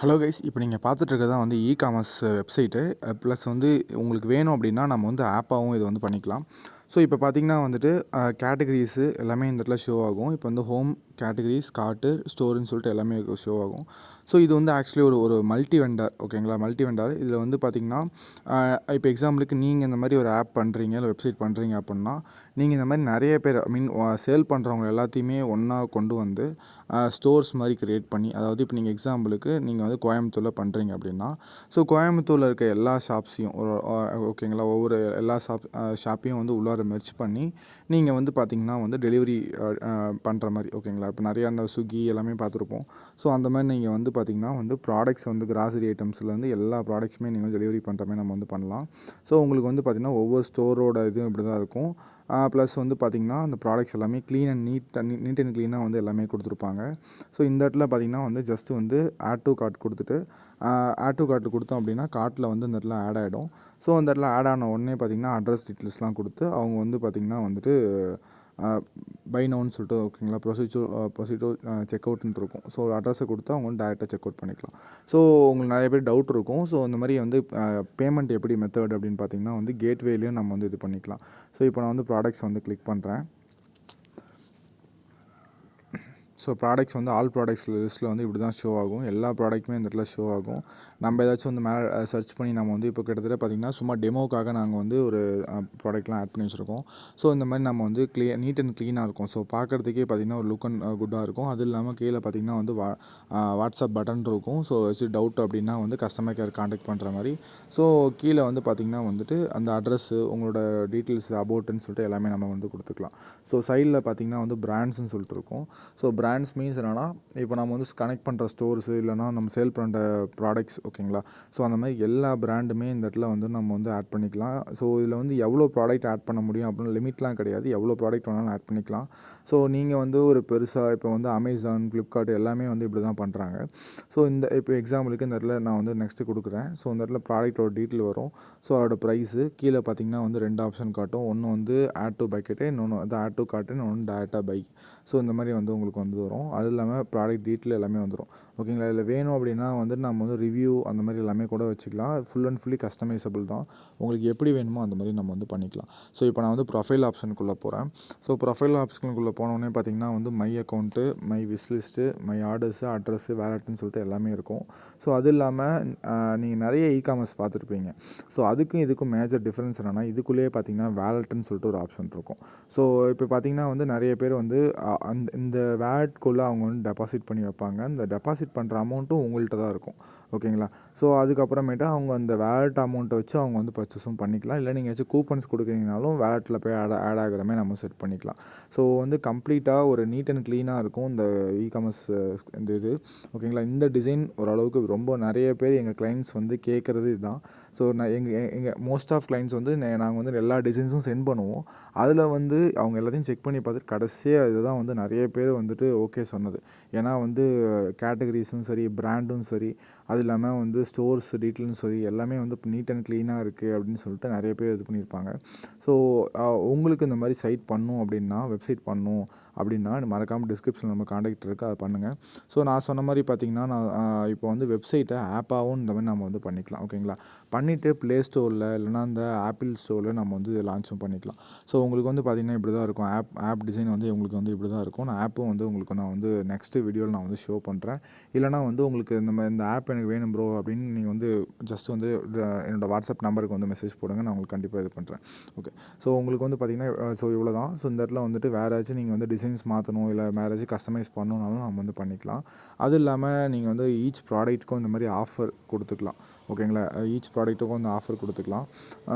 Hello guys, இப்போ நீங்கள் பார்த்துட்டு இருக்கிறது தான் வந்து இ-காமர்ஸ் வெப்சைட்டு. ப்ளஸ் வந்து உங்களுக்கு வேணும் அப்படின்னா நம்ம வந்து ஆப்பாகவும் இது வந்து பண்ணிக்கலாம். ஸோ இப்போ பார்த்தீங்கன்னா வந்துட்டு கேட்டகரிஸு எல்லாமே இந்த இடத்துல ஷோ ஆகும். இப்போ வந்து ஹோம் கேட்டகரிஸ், கார்ட்டு, ஸ்டோருன்னு சொல்லிட்டு எல்லாமே ஷோ ஆகும். ஸோ இது வந்து ஆக்சுவலி ஒரு மல்டி வெண்டார், ஓகேங்களா? மல்டி வெண்டார் இதில் வந்து பார்த்திங்கன்னா இப்போ எக்ஸாம்பிளுக்கு நீங்கள் இந்த மாதிரி ஒரு ஆப் பண்ணுறீங்க, இல்லை வெப்சைட் பண்ணுறீங்க அப்படின்னா நீங்கள் இந்த மாதிரி நிறைய பேர் சேல் பண்ணுறவங்க எல்லாத்தையுமே ஒன்றா கொண்டு வந்து ஸ்டோர்ஸ் மாதிரி கிரியேட் பண்ணி, அதாவது இப்போ நீங்கள் எக்ஸாம்பிளுக்கு நீங்கள் வந்து கோயம்புத்தூரில் பண்ணுறீங்க அப்படின்னா, ஸோ கோயம்புத்தூரில் இருக்க எல்லா ஷாப்ஸையும் ஓகேங்களா, ஒவ்வொரு எல்லா ஷாப்பையும் வந்து உள்ளார மெர்ஜ் பண்ணி நீங்கள் வந்து பார்த்திங்கன்னா வந்து டெலிவரி பண்ணுற மாதிரி, ஓகேங்களா? இப்போ நிறையா அந்த ஸ்விக்கி எல்லாமே பார்த்துருப்போம். ஸோ அந்த மாதிரி நீங்கள் வந்து பார்த்திங்கன்னா வந்து ப்ராடக்ட்ஸ் வந்து கிராசரி ஐட்டம்ஸ்லேருந்து எல்லா ப்ராடக்ட்ஸுமே நீங்கள் டெலிவரி பண்ணுற மாதிரி நம்ம வந்து பண்ணலாம். ஸோ உங்களுக்கு வந்து பார்த்திங்கன்னா ஒவ்வொரு ஸ்டோரோட இதுவும் இப்படி தான் இருக்கும். ப்ளஸ் வந்து பார்த்திங்கன்னா அந்த ப்ராடக்ட்ஸ் எல்லாமே க்ளீன் அண்ட் நீட் அண்ட் க்ளீனாக வந்து எல்லாமே கொடுத்துருப்பாங்க. ஸோ இந்த இடத்துல பார்த்திங்கன்னா வந்து ஜஸ்ட்டு வந்து ஆட் டூ கார்ட் கொடுத்துட்டு ஆட் டூ கார்ட் கொடுத்தோம் அப்படின்னா கார்ட்டில் வந்து இந்த இடத்துல ஆட் ஆகிடும். ஸோ அந்த இடத்துல ஆட் ஆன உடனே பார்த்திங்கன்னா அட்ரஸ் டீட்டெயில்ஸ்லாம் கொடுத்து அவங்க வந்து பார்த்திங்கன்னா வந்துட்டு பை நவுன்னு சொல்லிட்டு, ஓகேங்களா, ப்ரொசீஜர் செக் அவுட்ன்ட்டு இருக்கும். ஸோ அட்ரஸை கொடுத்து அவங்க வந்து டேரெக்டாக செக் அவுட் பண்ணிக்கலாம். ஸோ உங்களுக்கு நிறைய பேர் டவுட் இருக்கும். ஸோ இந்த மாதிரி வந்து பேமெண்ட் எப்படி மெத்தட் அப்படின்னு பார்த்திங்கன்னா வந்து கேட்வேலையும் நம்ம வந்து இது பண்ணிக்கலாம். ஸோ இப்போ நான் வந்து ப்ராடக்ட்ஸ் வந்து கிளிக் பண்ணுறேன். ஸோ ப்ராடக்ட்ஸ் வந்து ஆல் ப்ராடக்ட்ஸ் லிஸ்ட்டில் வந்து இப்படி தான் ஷோ ஆகும். எல்லா ப்ராடக்ட்டுமே இந்த இடத்துல ஷோ ஆகும். நம்ம ஏதாச்சும் வந்து மேலே சர்ச் பண்ணி நம்ம வந்து இப்போ கிட்டத்தட்ட பார்த்திங்கன்னா சும்மா டெமோக்காக நாங்கள் வந்து ஒரு ப்ராடக்ட்லாம் ஆட் பண்ணி வச்சுருக்கோம். ஸோ இந்த மாதிரி நம்ம வந்து நீட் அண்ட் க்ளீனாக இருக்கும். ஸோ பார்க்குறதுக்கே பார்த்திங்கன்னா ஒரு லுக் அண்ட் குட்டாக இருக்கும். அது இல்லாமல் கீழே பார்த்திங்கன்னா வந்து வாட்ஸ்அப் பட்டன் இருக்கும். ஸோ ஏதாச்சும் டவுட் அப்படின்னா வந்து கஸ்டமர் கேர் கான்டாக்ட் பண்ணுற மாதிரி. ஸோ கீழே வந்து பார்த்திங்கன்னா வந்துட்டு அந்த அட்ரஸ்ஸு, உங்களோட டீட்டெயில்ஸ், அபவுட்டுன்னு சொல்லிட்டு எல்லாமே நம்ம வந்து கொடுத்துக்கலாம். ஸோ சைடில் பார்த்திங்கன்னா வந்து பிராண்ட்ஸ்ன்னு சொல்லிட்டு இருக்கும். ஸோ பிராண்ட்ஸ் மீன்ஸ் என்னென்னா, இப்போ நம்ம வந்து கனெக்ட் பண்ணுற ஸ்டோர்ஸு இல்லைனா நம்ம சேல் பண்ணுற ப்ராடக்ட்ஸ், ஓகேங்களா? ஸோ அந்த மாதிரி எல்லா பிராண்டுமே இந்த இடத்துல வந்து நம்ம வந்து ஆட் பண்ணிக்கலாம். ஸோ இதில் வந்து எவ்வளோ ப்ராடக்ட் ஆட் பண்ண முடியும் அப்படின்னு லிமிட்லாம் கிடையாது. எவ்வளோ ப்ராடக்ட் வேணாலும் ஆட் பண்ணிக்கலாம். ஸோ நீங்கள் வந்து ஒரு பெருசாக இப்போ வந்து அமேசான், ஃப்ளிப்கார்ட் எல்லாமே வந்து இப்படி தான் பண்ணுறாங்க. ஸோ இப்போ எக்ஸாம்பிளுக்கு இந்த இடத்துல நான் வந்து நெக்ஸ்ட்டு கொடுக்குறேன். ஸோ இந்த இடத்துல ப்ராடக்ட்டோட டீட்டெயில் வரும். ஸோ அதோட ப்ரைஸு கீழே பார்த்திங்கன்னா வந்து 2 ஆப்ஷன் காட்டும். ஒன்று வந்து ஆட் டு பக்கெட்டு, இன்னொன்று வந்து ஆட் டு கார்ட்டு, இன்னொன்று டேரெக்டாக பை. ஸோ இந்த மாதிரி வந்து உங்களுக்கு வந்து வரும். அது இல்லாமல் ப்ராடக்ட் டீட்டெயில் எல்லாமே வந்துடும், ஓகேங்களா? இதில் வேணும் அப்படின்னா வந்து நம்ம வந்து ரிவ்யூ அந்த மாதிரி எல்லாமே கூட வச்சுக்கலாம். ஃபுல் அண்ட் ஃபுல்லி கஸ்டமைசபிள் தான். உங்களுக்கு எப்படி வேணுமோ அந்த மாதிரி நம்ம வந்து பண்ணிக்கலாம். ஸோ இப்போ நான் வந்து ப்ரொஃபைல் ஆப்ஷனுக்குள்ளே போகிறேன். ஸோ ப்ரொஃபைல் ஆப்ஷனுக்குள்ளே போனோடனே பார்த்திங்கன்னா வந்து my account, my wishlist, my orders, address, வேலெட்டுன்னு சொல்லிட்டு எல்லாமே இருக்கும். ஸோ அது இல்லாமல் நீங்கள் நிறைய இ-காமர்ஸ் பார்த்துருப்பீங்க. ஸோ அதுக்கும் இதுக்கும் மேஜர் டிஃப்ரென்ஸ் என்னென்னா, இதுக்குள்ளேயே பார்த்திங்கன்னா வேலெட்டுன்னு சொல்லிட்டு ஒரு ஆப்ஷன் இருக்கும். ஸோ இப்போ பார்த்திங்கன்னா வந்து நிறைய பேர் வந்து இந்த வேலெட்குள்ளே அவங்க வந்து டெபாசிட் பண்ணி வைப்பாங்க. இந்த டெபாசிட் பண்ணுற அமௌண்ட்டும் உங்கள்கிட்ட தான் இருக்கும், ஓகேங்களா? ஸோ அதுக்கப்புறமேட்டு அவங்க அந்த வேலெட் அமௌண்ட்டை வச்சு அவங்க வந்து பர்ச்சேஸும் பண்ணிக்கலாம். இல்லை நீங்கள் ஏதாச்சும் கூப்பன்ஸ் கொடுக்குறீங்கனாலும் வேலெட்டில் போய் ஆட் ஆகிற மாதிரி நம்ம செட் பண்ணிக்கலாம். ஸோ வந்து கம்ப்ளீட்டாக ஒரு நீட் அண்ட் க்ளீனாக இருக்கும் இந்த இ-காமர்ஸ் இந்த இது, ஓகேங்களா? இந்த டிசைன் ஓரளவுக்கு ரொம்ப நிறைய பேர் எங்கள் கிளைண்ட்ஸ் வந்து கேட்குறது இதுதான். ஸோ நான் எங்கள் மோஸ்ட் ஆஃப் கிளைண்ட்ஸ் வந்து நாங்கள் வந்து எல்லா டிசைன்ஸும் சென்ட் பண்ணுவோம். அதில் வந்து அவங்க எல்லாத்தையும் செக் பண்ணி பார்த்துட்டு கடைசியாக இதுதான் வந்து நிறைய பேர் வந்துட்டு ஓகே சொன்னது. ஏன்னா வந்து கேட்டகரிஸும் சரி, பிராண்டும் சரி, அது இல்லாமல் வந்து ஸ்டோர்ஸ் டீட்டெயிலும் சரி, எல்லாமே வந்து நீட் அண்ட் க்ளீனாக இருக்குது அப்படின்னு சொல்லிட்டு நிறைய பேர் இது பண்ணியிருப்பாங்க. ஸோ உங்களுக்கு இந்த மாதிரி சைட் பண்ணணும் அப்படின்னா, வெப்சைட் பண்ணணும் அப்படின்னா மறக்காமல் டிஸ்கிரிப்ஷனில் நம்ம கான்டாக்ட் இருக்குது, அதை பண்ணுங்கள். ஸோ நான் சொன்ன மாதிரி பார்த்திங்கன்னா நான் இப்போ வந்து வெப்சைட்டை ஆப்பாகவும் இந்த மாதிரி நம்ம வந்து பண்ணிக்கலாம், ஓகேங்களா? பண்ணிவிட்டு ப்ளே ஸ்டோரில் இல்லைனா அந்த ஆப்பிள் ஸ்டோரில் நம்ம வந்து லான்ச்சும் பண்ணிக்கலாம். ஸோ உங்களுக்கு வந்து பார்த்திங்கன்னா இப்படி தான் இருக்கும். ஆப் டிசைன் வந்து உங்களுக்கு வந்து இப்படி தான் இருக்கும். நான் ஆப்பும் வந்து உங்களுக்கு நான் வந்து நெக்ஸ்ட்டு வீடியோவில் நான் வந்து ஷோ பண்ணுறேன். இல்லைனா வந்து உங்களுக்கு இந்த ஆப் எனக்கு வேணும் ப்ரோ அப்படின்னு நீங்கள் வந்து ஜஸ்ட் வந்து என்னோடய வாட்ஸ்அப் நம்பருக்கு வந்து மெசேஜ் போடுங்க, நான் உங்களுக்கு கண்டிப்பாக இது பண்ணுறேன். ஓகே, ஸோ உங்களுக்கு வந்து பார்த்திங்கன்னா ஸோ இவ்வளோ தான். ஸோ இந்த இடத்துல வந்துட்டு வேறு ஏதாச்சும் நீங்கள் வந்து டிசைன்ஸ் மாற்றணும், இல்லை வேறு ஏதாச்சும் கஸ்டமைஸ் பண்ணணுன்னாலும் நம்ம வந்து பண்ணிக்கலாம். அது இல்லாமல் நீங்கள் வந்து ஈச் ப்ராடக்ட்டுக்கும் இந்த மாதிரி ஆஃபர் கொடுத்துக்கலாம், ஓகேங்களா? ஈச் ப்ராடக்ட்டுக்கும் வந்து ஆஃபர் கொடுத்துக்கலாம்.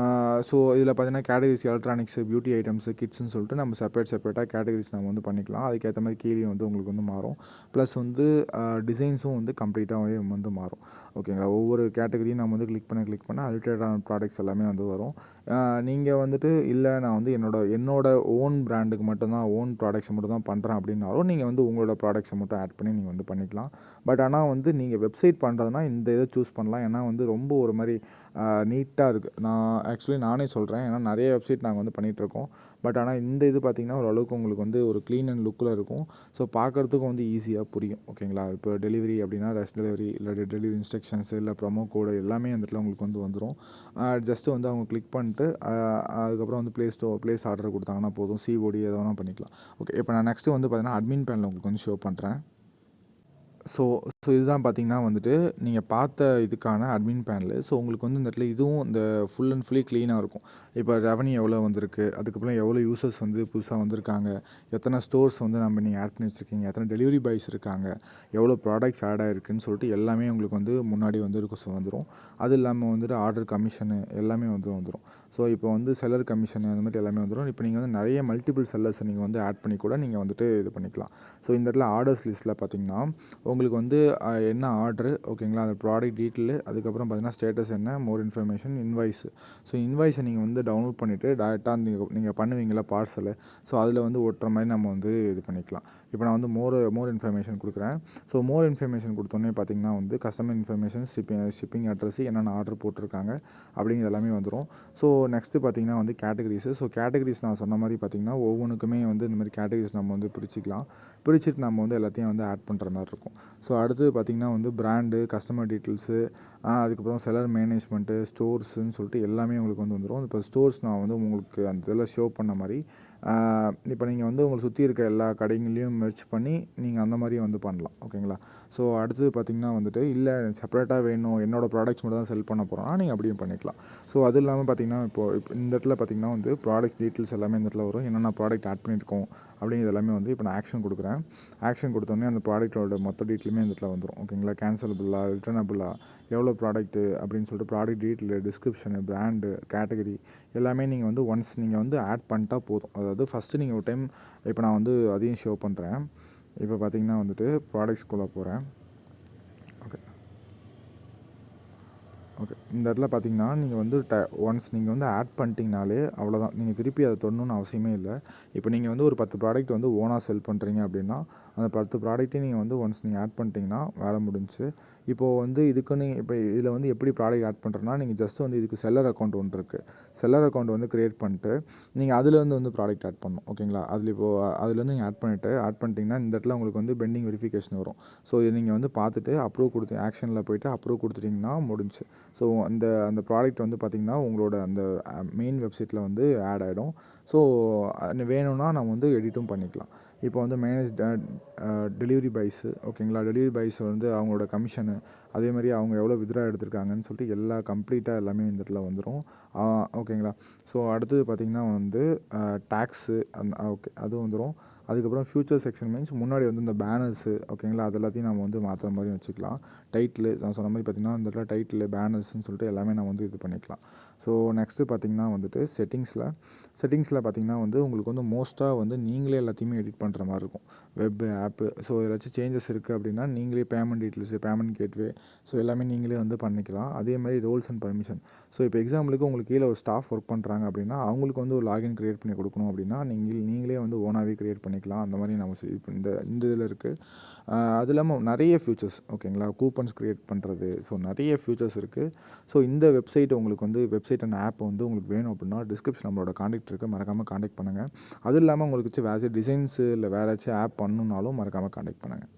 ஸோ இதில் பார்த்திங்கன்னா கேட்டகரிஸ் எலக்ட்ரானிக்ஸு, பியூட்டி ஐட்டம்ஸு, கிட்ஸ்ன்னு சொல்லிட்டு நம்ம செப்பரேட்டாக கேட்டகரிஸ் நம்ம வந்து பண்ணிக்கலாம். அதுக்கேற்ற மாதிரி கீழே வந்து உங்களுக்கு வந்து மாறும். ப்ளஸ் வந்து டிசைன்ஸும் வந்து கம்ப்ளீட்டாகவே வந்து மாறும், ஓகேங்களா? ஒவ்வொரு கேட்டகரியும் நம்ம வந்து கிளிக் பண்ண ரிலேட்டடான ப்ராடக்ட்ஸ் எல்லாமே வந்து வரும். நீங்கள் வந்துட்டு இல்லை நான் வந்து என்னோட ஓன் பிராண்டுக்கு மட்டும்தான், ஓன் ப்ராடக்ட்ஸை மட்டும் தான் பண்ணுறேன் அப்படின்னாலும் நீங்கள் வந்து உங்களோட ப்ராடக்ட்ஸை மட்டும் ஆட் பண்ணி நீங்கள் வந்து பண்ணிக்கலாம். பட் ஆனால் வந்து நீங்கள் வெப்சைட் பண்ணுறதுனா இந்த இதை சூஸ் பண்ணலாம். ஏன்னா வந்து வந்து ரொம்ப ஒரு மாதிரி நீட்டாக இருக்குது. நானே சொல்கிறேன், ஏன்னா நிறைய வெப்சைட் நாங்கள் வந்து பண்ணிகிட்ருக்கோம். பட் ஆனால் இந்த இது பார்த்திங்கன்னா ஓரளவுக்கு உங்களுக்கு வந்து ஒரு க்ளீன் அண்ட் லுக்கில் இருக்கும். ஸோ பார்க்குறதுக்கும் வந்து ஈஸியாக புரியும். ஓகேங்களா? இப்போ டெலிவரி அப்படின்னா ரெஸ்ட் டெலிவரி இல்லை டெலிவரி இன்ஸ்ட்ரக்ஷன்ஸு இல்லை ப்ரொமோ கோடு எல்லாமே அந்த இடத்துல உங்களுக்கு வந்து வந்துடும். ஜஸ்ட்டு வந்து அவங்க கிளிக் பண்ணிட்டு அதுக்கப்புறம் வந்து ப்ளேஸ் ஆர்டர் கொடுத்தாங்கன்னா போதும். சிஓடி எது வேணால் பண்ணிக்கலாம். ஓகே, இப்போ நான் நெக்ஸ்ட்டு வந்து பார்த்தீங்கன்னா அட்மின் பேனல் உங்களுக்கு வந்து ஷோ பண்ணுறேன். ஸோ ஸோ இதுதான் பார்த்தீங்கன்னா வந்துட்டு நீங்கள் பார்த்த இதுக்கான அட்மின் பேனலு. ஸோ உங்களுக்கு வந்து இந்த இடத்துல இதுவும் இந்த ஃபுல் அண்ட் ஃபுல்லி க்ளீனாக இருக்கும். இப்போ ரெவன்யூ எவ்வளோ வந்திருக்கு, அதுக்கப்புறம் எவ்வளோ யூசர்ஸ் வந்து புதுசாக வந்திருக்காங்க, எத்தனை ஸ்டோர்ஸ் வந்து நீங்கள் ஆட் பண்ணி வச்சுருக்கீங்க, எத்தனை டெலிவரி பாய்ஸ் இருக்காங்க, எவ்வளோ ப்ராடக்ட்ஸ் ஆட் ஆகிருக்குன்னு சொல்லிட்டு எல்லாமே உங்களுக்கு வந்து முன்னாடி வந்து வந்துடும். அது இல்லாமல் வந்துட்டு ஆர்டர் கமிஷனு எல்லாமே வந்துடும். ஸோ இப்போ வந்து செல்லர் கமிஷனு அந்த மாதிரி எல்லாமே வந்துடும். இப்போ நீங்கள் வந்து நிறைய மல்டிபிள் செல்லர்ஸை நீங்கள் வந்து ஆட் பண்ணி கூட நீங்கள் வந்துட்டு இது பண்ணிக்கலாம். ஸோ இந்த இடத்துல ஆர்டர்ஸ் லிஸ்ட்டில் பார்த்தீங்கன்னா உங்களுக்கு வந்து என்ன ஆர்டரு, ஓகேங்களா, அந்த ப்ராடக்ட் டீட்டெயிலு, அதுக்கப்புறம் பார்த்தீங்கன்னா ஸ்டேட்டஸ் என்ன, மோர் இன்ஃபர்மேஷன், இன்வாய்ஸு. ஸோ இன்வாய்ஸை நீங்கள் வந்து டவுன்லோட் பண்ணிவிட்டு டேரெக்டாக நீங்கள் பண்ணுவீங்களா பார்சலு, ஸோ அதில் வந்து ஒட்டுற மாதிரி நம்ம வந்து இது பண்ணிக்கலாம். இப்போ நான் வந்து மோர் இன்ஃபர்மேஷன் கொடுக்குறேன். ஸோ மோர் இன்ஃபர்மேஷன் கொடுத்தோன்னே பார்த்தீங்கன்னா வந்து கஸ்டமர் இன்ஃபர்மேஷன், ஷிப்பிங் அட்ரஸ், என்னென்ன ஆர்டர் போட்டிருக்காங்க அப்படிங்கிறது எல்லாமே வந்துடும். ஸோ நெக்ஸ்ட்டு பார்த்தீங்கன்னா வந்து கேட்டகரிஸு. ஸோ கேட்டகரிஸ் நான் சொன்ன மாதிரி பார்த்தீங்கன்னா ஒவ்வொன்றுக்குமே வந்து இந்த மாதிரி கேட்டகரிஸ் நம்ம வந்து பிரிச்சுட்டு நம்ம வந்து எல்லாத்தையும் வந்து ஆட் பண்ணுற மாதிரி இருக்கும். ஸோ அடுத்தது பார்த்திங்கன்னா வந்து பிராண்டு, கஸ்டமர் டீட்டெயில்ஸு, அதுக்கப்புறம் செல்லர் மேனேஜ்மெண்ட்டு, ஸ்டோர்ஸுன்னு சொல்லிட்டு எல்லாமே உங்களுக்கு வந்து வந்துடும். இப்போ ஸ்டோர்ஸ் நான் வந்து உங்களுக்கு அந்த இதில் ஷோ பண்ண மாதிரி இப்போ நீங்கள் வந்து உங்களை சுற்றி இருக்க எல்லா கடைங்களையும் மெர்ஜ் பண்ணி நீங்கள் அந்த மாதிரி வந்து பண்ணலாம். ஓகேங்களா? ஸோ அடுத்தது பார்த்திங்கன்னா வந்துட்டு இல்லை செப்பரேட்டாக வேணும், என்னோடய ப்ராடக்ட்ஸ் மட்டும் தான் செல் பண்ண போகிறோன்னா நீங்கள் அப்படியும் பண்ணிக்கலாம். ஸோ அது இல்லாமல் பார்த்திங்கன்னா இப்போ இந்த இடத்துல பார்த்திங்கன்னா வந்து ப்ராடக்ட் டீட்டெயில்ஸ் எல்லாமே இந்த இடத்துல வரும். என்னென்ன ப்ராடக்ட் ஆட் பண்ணியிருக்கோம் அப்படிங்கிறது எல்லாமே வந்து இப்போ நான் ஆக்ஷன் கொடுக்குறேன். ஆக்ஷன் கொடுத்தோன்னே அந்த ப்ராடக்ட்டோட மொத்த டீட்டெயிலுமே இந்த இடத்துல வந்துடும். ஓகேங்களா? கேன்சலபிளா, ரிட்டர்னபிளா, எவ்வளோ ப்ராடக்ட்டு அப்படின்னு சொல்லிட்டு product detail, description, brand, category எல்லாமே நீங்கள் வந்து ஒன்ஸ் நீங்கள் வந்து ஆட் பண்ணிட்டா போதும். அதாவது ஃபஸ்ட்டு நீங்கள் ஒரு டைம் இப்போ நான் வந்து அதையும் ஷோ பண்ணுறேன். இப்போ பார்த்தீங்கன்னா வந்துட்டு ப்ராடக்ட்ஸ்குள்ளே போகிறேன். ஓகே, இந்த இடத்துல பார்த்தீங்கன்னா நீங்கள் வந்து ஒன்ஸ் நீங்கள் வந்து ஆட் பண்ணிட்டீங்கனாலே அவ்வளோதான். நீங்கள் திருப்பி அதை தொடணும்னு அவசியமே இல்லை. இப்போ நீங்கள் வந்து ஒரு 10 ப்ராடக்ட் வந்து ஓனாக செல் பண்ணுறீங்க அப்படின்னா அந்த 10 ப்ராடக்ட்டையும் நீங்கள் வந்து ஒன்ஸ் நீங்கள் ஆட் பண்ணிட்டீங்கன்னா வேலை முடிஞ்சுச்சு. இப்போது வந்து இதுக்குன்னு இப்போ இதில் வந்து எப்படி ப்ராடக்ட் ஆட் பண்ணுறேன்னா நீங்கள் ஜஸ்ட் வந்து இதுக்கு செல்லர் அக்கௌண்ட் ஒன்று இருக்குது. செல்லர் அக்கௌண்ட் வந்து க்ரியேட் பண்ணிட்டு நீங்கள் அதுலேருந்து வந்து ப்ராடக்ட் ஆட் பண்ணணும். ஓகேங்களா? அதுலேருந்து நீங்கள் ஆட் பண்ணிட்டீங்கன்னா இந்த இடத்துல உங்களுக்கு வந்து பெண்டிங் வெரிஃபிகேஷன் வரும். ஸோ இதை நீங்கள் வந்து பார்த்துட்டு அப்ரூவ் கொடுத்து ஆக்ஷனில் போய்ட்டு அப்ரூவ் கொடுத்துட்டிங்கன்னா முடிஞ்சு. ஸோ அந்த ப்ராடக்ட் வந்து பார்த்திங்கன்னா உங்களோட அந்த மெயின் வெப்சைட்டில் வந்து ஆட் ஆகிடும். ஸோ வேணும்னா நம்ம வந்து எடிட்டும் பண்ணிக்கலாம். இப்போ வந்து மேனேஜ் டெலிவரி பாய்ஸு, ஓகேங்களா, டெலிவரி பாய்ஸ் வந்து அவங்களோட கமிஷனு, அதே மாதிரி அவங்க எவ்வளோ வித்ட்ரா எடுத்திருக்காங்கன்னு சொல்லிட்டு எல்லா கம்ப்ளீட்டாக எல்லாமே இந்த இடத்துல வந்துடும். ஓகேங்களா? ஸோ அடுத்தது பார்த்திங்கன்னா வந்து டேக்ஸு ஓகே அது வந்துடும். அதுக்கப்புறம் ஃபியூச்சர் செக்ஷன் மீன்ஸ் முன்னாடி வந்து இந்த பேனர்ஸு, ஓகேங்களா, அது எல்லாத்தையும் நம்ம வந்து மாற்றுற மாதிரி வச்சுக்கலாம். டைட்டிலு நான் சொன்ன மாதிரி பார்த்திங்கன்னா இந்த இடத்துல டைட்டிலு, பேனர்ஸ்ன்னு சொல்லிட்டு எல்லாமே நம்ம வந்து இது பண்ணிக்கலாம். ஸோ நெக்ஸ்ட்டு பார்த்திங்கன்னா வந்துட்டு செட்டிங்ஸில் பார்த்திங்கன்னா வந்து உங்களுக்கு வந்து மோஸ்ட்டாக வந்து நீங்களே எல்லாத்தையுமே எடிட் பண்ணுற மாதிரி இருக்கும். வெப்பு, ஆப்பு, ஸோ ஏதாச்சும் சேஞ்சஸ் இருக்குது அப்படின்னா நீங்களே payment details, payment gateway, so எல்லாமே நீங்களே வந்து பண்ணிக்கலாம். அதே மாதிரி ரோல்ஸ் அண்ட் பர்மிஷன். ஸோ இப்போ எக்ஸாம்பிளுக்கு உங்களுக்கு கீழே ஒரு ஸ்டாஃப் ஒர்க் பண்ணுறாங்க அப்படின்னா அவங்களுக்கு வந்து ஒரு லாகின் க்ரியேட் பண்ணி கொடுக்கணும் அப்படின்னா நீங்களே வந்து ஓனாகவே க்ரியேட் பண்ணிக்கலாம். அந்த மாதிரி நம்ம இப்போ இந்த இதில் இருக்குது. அது இல்லாமல் நிறைய ஃபியூச்சர்ஸ், ஓகேங்களா, கூப்பன்ஸ் க்ரியேட் பண்ணுறது, ஸோ நிறைய ஃபியூச்சர்ஸ் இருக்குது. ஸோ இந்த வெப்சைட் உங்களுக்கு வந்து வெப்சைட் அண்ட் ஆப் வந்து உங்களுக்கு வேணும் அப்படின்னா டிஸ்கிரிப்ஷன் நம்மளோட காண்டாக்ட் இருக்குது, மறக்காமல் காண்டாக்ட் பண்ணுங்கள். அது இல்லாமல் உங்களுக்கு வேறு டிசைன்ஸு இல்லை வேறு ஏதாச்சும் ஆப் பண்ணணுன்னாலும் மறக்காமல் காண்டாக்ட் பண்ணுங்கள்.